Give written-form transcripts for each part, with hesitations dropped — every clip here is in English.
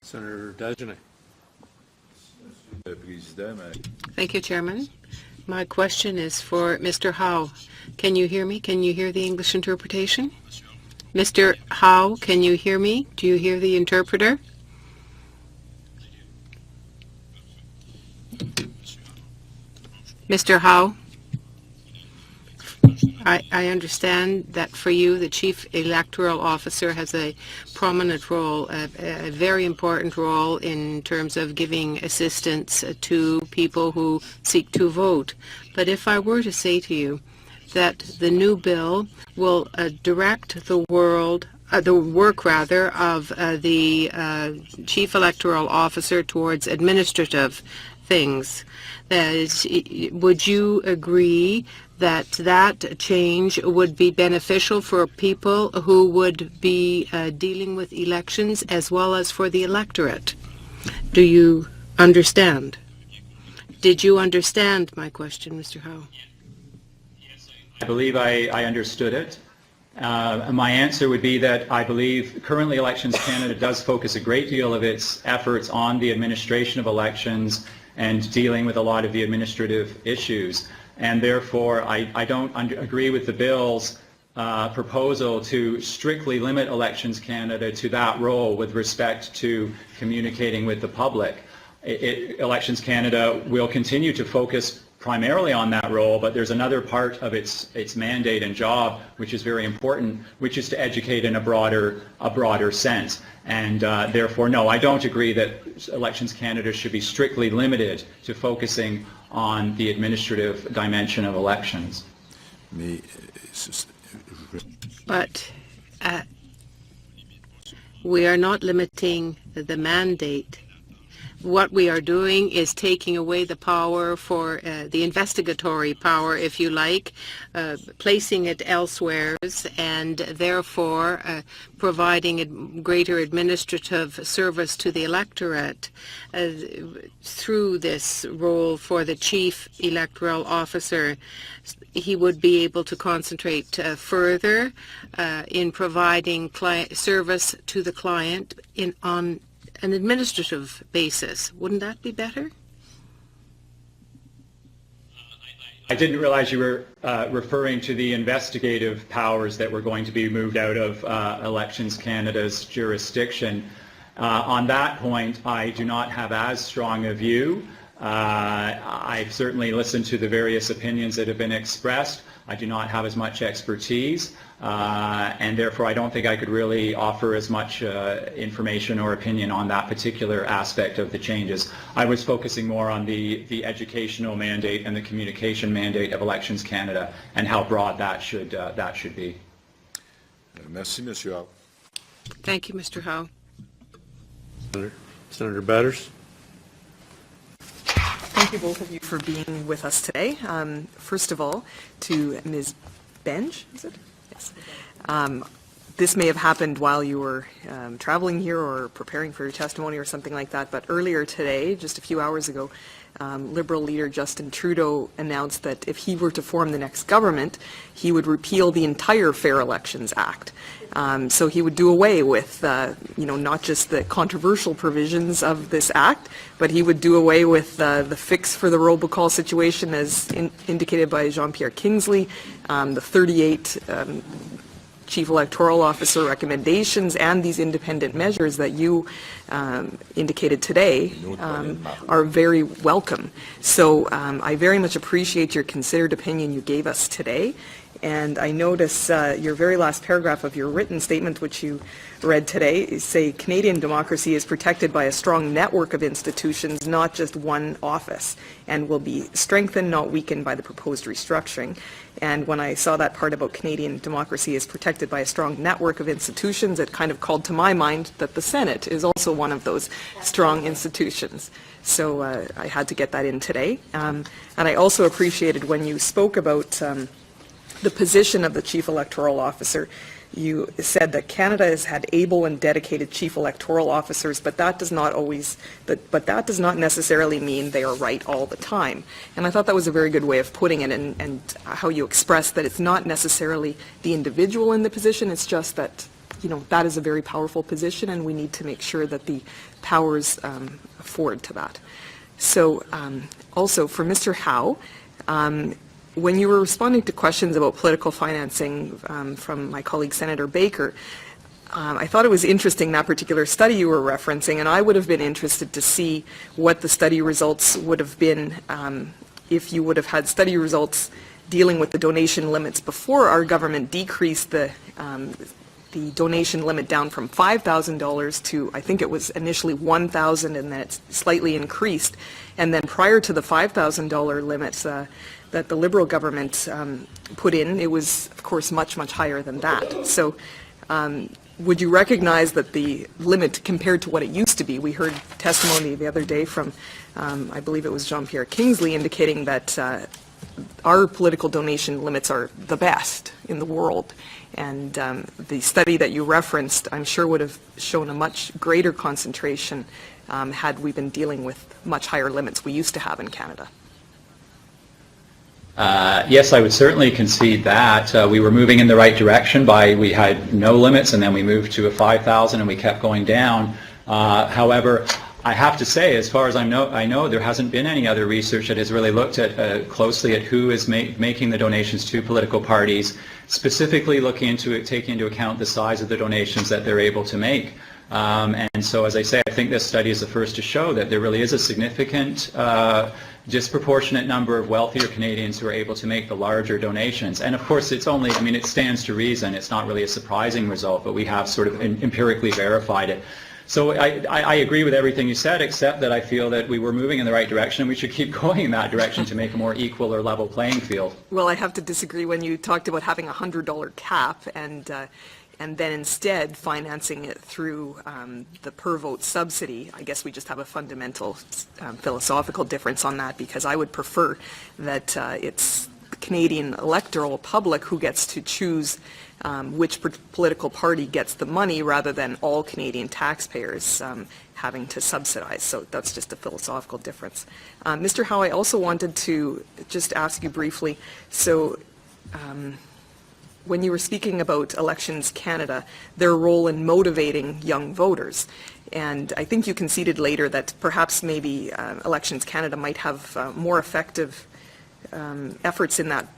Senator Dagenet. Thank you, Chairman. My question is for Mr. Howe. Can you hear me? Can you hear the English interpretation? Mr. Howe, can you hear me? Do you hear the interpreter? Mr. Howe, I understand that for you, the Chief Electoral Officer has a prominent role, a very important role in terms of giving assistance to people who seek to vote. But if I were to say to you that the new bill will direct the work of the Chief Electoral Officer towards administrative things, would you agree that that change would be beneficial for people who would be dealing with elections as well as for the electorate? Do you understand? Did you understand my question, Mr. Howe? I believe I understood it. My answer would be that I believe currently Elections Canada does focus a great deal of its efforts on the administration of elections and dealing with a lot of the administrative issues. And therefore, I don't agree with the bill's proposal to strictly limit Elections Canada to that role with respect to communicating with the public. Elections Canada will continue to focus primarily on that role, but there's another part of its mandate and job which is very important, which is to educate in a broader sense. And therefore, no, I don't agree that Elections Canada should be strictly limited to focusing on the administrative dimension of elections. But we are not limiting the mandate. What we are doing is taking away the power for the investigatory power, if you like, placing it elsewhere, and therefore providing a greater administrative service to the electorate through this role for the Chief Electoral Officer. He would be able to concentrate further in providing service to the client on an administrative basis. Wouldn't that be better? I didn't realize you were referring to the investigative powers that were going to be moved out of Elections Canada's jurisdiction. On that point, I do not have as strong a view. I've certainly listened to the various opinions that have been expressed. I do not have as much expertise, and therefore I don't think I could really offer as much information or opinion on that particular aspect of the changes. I was focusing more on the educational mandate and the communication mandate of Elections Canada and how broad that should be. Merci, Monsieur Howe. Thank you, Mr. Howe. Senator Batters. Thank you both of you for being with us today. First of all, to Ms. Beange, is it? Yes. This may have happened while you were traveling here or preparing for your testimony or something like that, but earlier today, just a few hours ago, Liberal leader Justin Trudeau announced that if he were to form the next government, he would repeal the entire Fair Elections Act. So he would do away with, not just the controversial provisions of this act, but he would do away with the fix for the robocall situation as indicated by Jean-Pierre Kingsley, the 38 Chief Electoral Officer recommendations, and these independent measures that you indicated today are very welcome. So I very much appreciate your considered opinion you gave us today. And I notice your very last paragraph of your written statement, which you read today, say Canadian democracy is protected by a strong network of institutions, not just one office, and will be strengthened, not weakened, by the proposed restructuring. And when I saw that part about Canadian democracy is protected by a strong network of institutions, it kind of called to my mind that the Senate is also one of those strong institutions. So I had to get that in today. And I also appreciated when you spoke about the position of the Chief Electoral Officer. You said that Canada has had able and dedicated Chief Electoral Officers, but that does not necessarily mean they are right all the time. And I thought that was a very good way of putting it, and how you expressed that it's not necessarily the individual in the position, it's just that that is a very powerful position, and we need to make sure that the powers afford to that. So also for Mr. Howe, when you were responding to questions about political financing from my colleague Senator Baker, I thought it was interesting, that particular study you were referencing, and I would have been interested to see what the study results would have been if you would have had study results dealing with the donation limits before our government decreased the donation limit down from $5,000 to, I think it was initially $1,000, and then it's slightly increased. And then prior to the $5,000 limits that the Liberal government put in, it was, of course, much, much higher than that. So would you recognize that the limit compared to what it used to be, we heard testimony the other day from, I believe it was Jean-Pierre Kingsley, indicating that our political donation limits are the best in the world. And the study that you referenced, I'm sure, would have shown a much greater concentration had we been dealing with much higher limits we used to have in Canada. Yes, I would certainly concede that. We were moving in the right direction we had no limits, and then we moved to a 5,000 and we kept going down. However, I have to say, as far as I know there hasn't been any other research that has really looked at closely at who is making the donations to political parties, specifically looking into it, taking into account the size of the donations that they're able to make. And so, as I say, I think this study is the first to show that there really is a significant disproportionate number of wealthier Canadians who are able to make the larger donations. And of course, it's only, I mean, it stands to reason. It's not really a surprising result, but we have sort of empirically verified it. So I agree with everything you said, except that I feel that we were moving in the right direction, and we should keep going in that direction to make a more equal or level playing field. Well, I have to disagree when you talked about having a $100 cap and then instead financing it through the per vote subsidy. I guess we just have a fundamental philosophical difference on that, because I would prefer that it's the Canadian electoral public who gets to choose which political party gets the money, rather than all Canadian taxpayers having to subsidize. So that's just a philosophical difference. Mr. Howe, I also wanted to just ask you briefly, so when you were speaking about Elections Canada, their role in motivating young voters, and I think you conceded later that perhaps maybe Elections Canada might have more effective efforts in that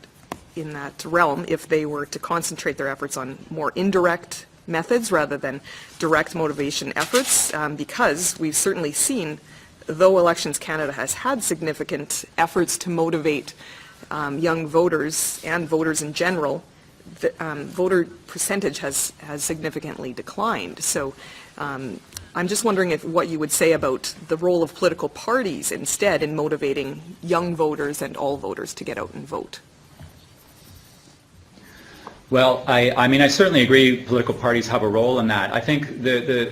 realm if they were to concentrate their efforts on more indirect methods rather than direct motivation efforts, because we've certainly seen, though Elections Canada has had significant efforts to motivate young voters and voters in general, the voter percentage has significantly declined. So I'm just wondering what you would say about the role of political parties instead in motivating young voters and all voters to get out and vote. Well, I mean, I certainly agree political parties have a role in that. I think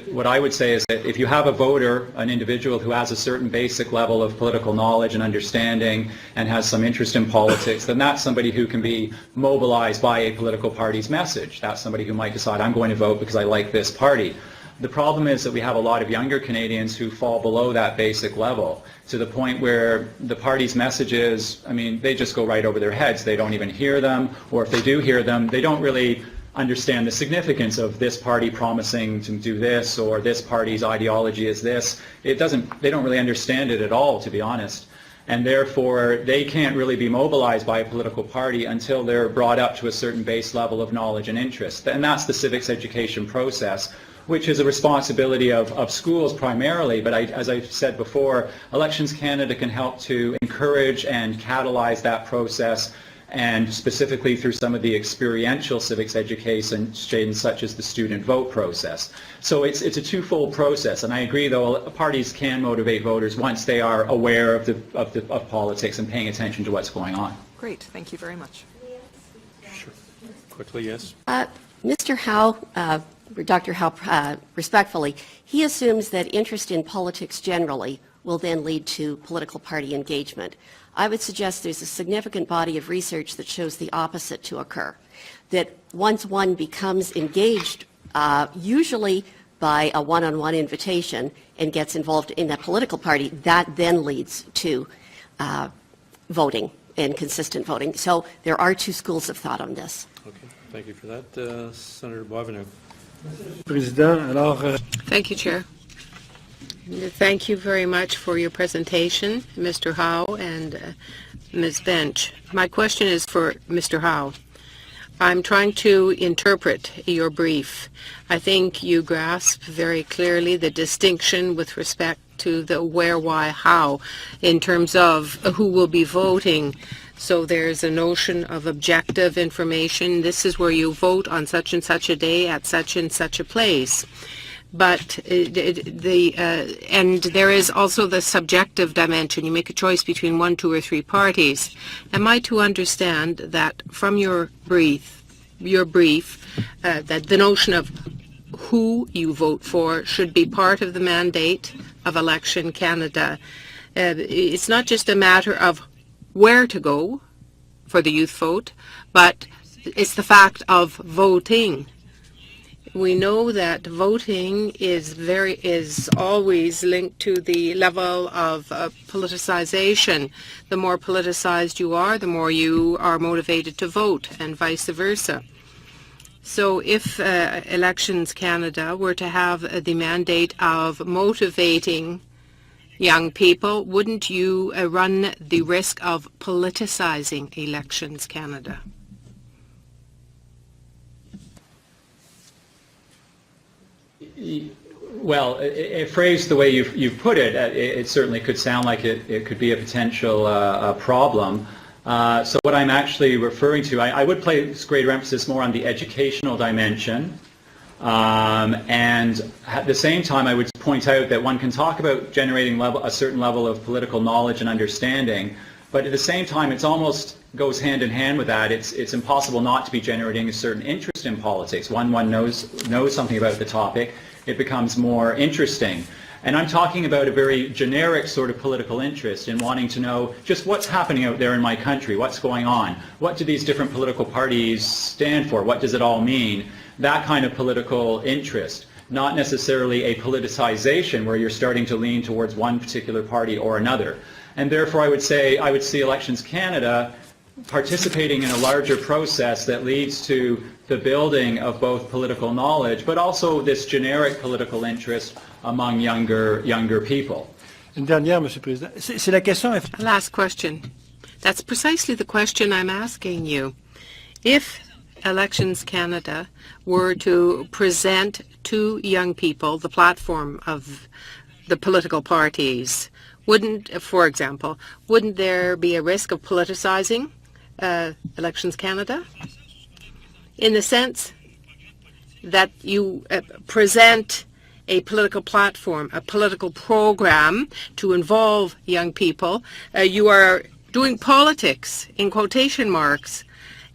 what I would say is that if you have a voter, an individual who has a certain basic level of political knowledge and understanding and has some interest in politics, then that's somebody who can be mobilized by a political party's message. That's somebody who might decide, I'm going to vote because I like this party. The problem is that we have a lot of younger Canadians who fall below that basic level, to the point where the party's messages, I mean, they just go right over their heads. They don't even hear them, or if they do hear them, they don't really understand the significance of this party promising to do this, or this party's ideology is this. They don't really understand it at all, to be honest. And therefore, they can't really be mobilized by a political party until they're brought up to a certain base level of knowledge and interest. And that's the civics education process, which is a responsibility of schools primarily, but as I said before, Elections Canada can help to encourage and catalyze that process, and specifically through some of the experiential civics education, such as the student vote process. So it's a twofold process, and I agree, though, parties can motivate voters once they are aware of politics and paying attention to what's going on. Great, thank you very much. Sure. Quickly, yes. Mr. Howe, Dr. Howe, respectfully, he assumes that interest in politics generally will then lead to political party engagement. I would suggest there's a significant body of research that shows the opposite to occur, that once one becomes engaged, usually by a one-on-one invitation, and gets involved in a political party, that then leads to voting and consistent voting. So there are two schools of thought on this. Okay, thank you for that. Senator Boisvenu. Président, alors, Thank you, Chair. Thank you very much for your presentation, Mr. Howe and Ms. Beange. My question is for Mr. Howe. I'm trying to interpret your brief. I think you grasp very clearly the distinction with respect to the where, why, how in terms of who will be voting. So there's a notion of objective information. This is where you vote on such and such a day at such and such a place. But and there is also the subjective dimension. You make a choice between 1, 2, or 3 parties. Am I to understand that from your brief, that the notion of who you vote for should be part of the mandate of Election Canada? It's not just a matter of where to go for the youth vote, but it's the fact of voting. We know that voting is always linked to the level of politicization. The more politicized you are, the more you are motivated to vote, and vice versa. So if Elections Canada were to have the mandate of motivating young people, wouldn't you run the risk of politicizing Elections Canada? Well, phrased the way you've put it, it certainly could sound like it could be a potential problem. So what I'm actually referring to, I would place greater emphasis more on the educational dimension. And at the same time, I would point out that one can talk about generating a certain level of political knowledge and understanding, but at the same time, it's almost goes hand in hand with that. It's impossible not to be generating a certain interest in politics. One knows something about the topic, it becomes more interesting. And I'm talking about a very generic sort of political interest in wanting to know just what's happening out there in my country, what's going on, what do these different political parties stand for, what does it all mean, that kind of political interest, not necessarily a politicization where you're starting to lean towards one particular party or another. And therefore I would see Elections Canada participating in a larger process that leads to the building of both political knowledge, but also this generic political interest among younger people. une dernière, Monsieur le Président. C'est la question. Last question. That's precisely the question I'm asking you. If Elections Canada were to present to young people the platform of the political parties, for example, wouldn't there be a risk of politicizing Elections Canada? In the sense that you present a political platform, a political program to involve young people. You are doing politics, in quotation marks,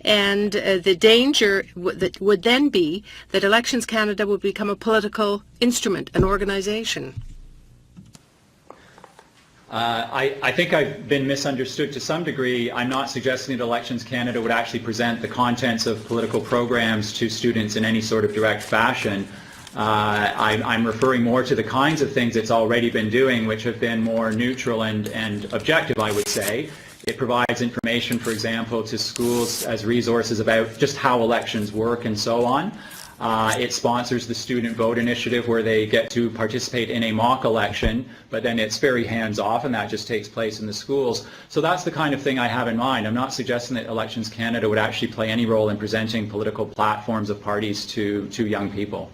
and the danger that would then be that Elections Canada would become a political instrument, an organization. I think I've been misunderstood to some degree. I'm not suggesting that Elections Canada would actually present the contents of political programs to students in any sort of direct fashion. I'm referring more to the kinds of things it's already been doing, which have been more neutral and objective, I would say. It provides information, for example, to schools as resources about just how elections work and so on. It sponsors the Student Vote Initiative where they get to participate in a mock election, but then it's very hands-off and that just takes place in the schools. So that's the kind of thing I have in mind. I'm not suggesting that Elections Canada would actually play any role in presenting political platforms of parties to young people.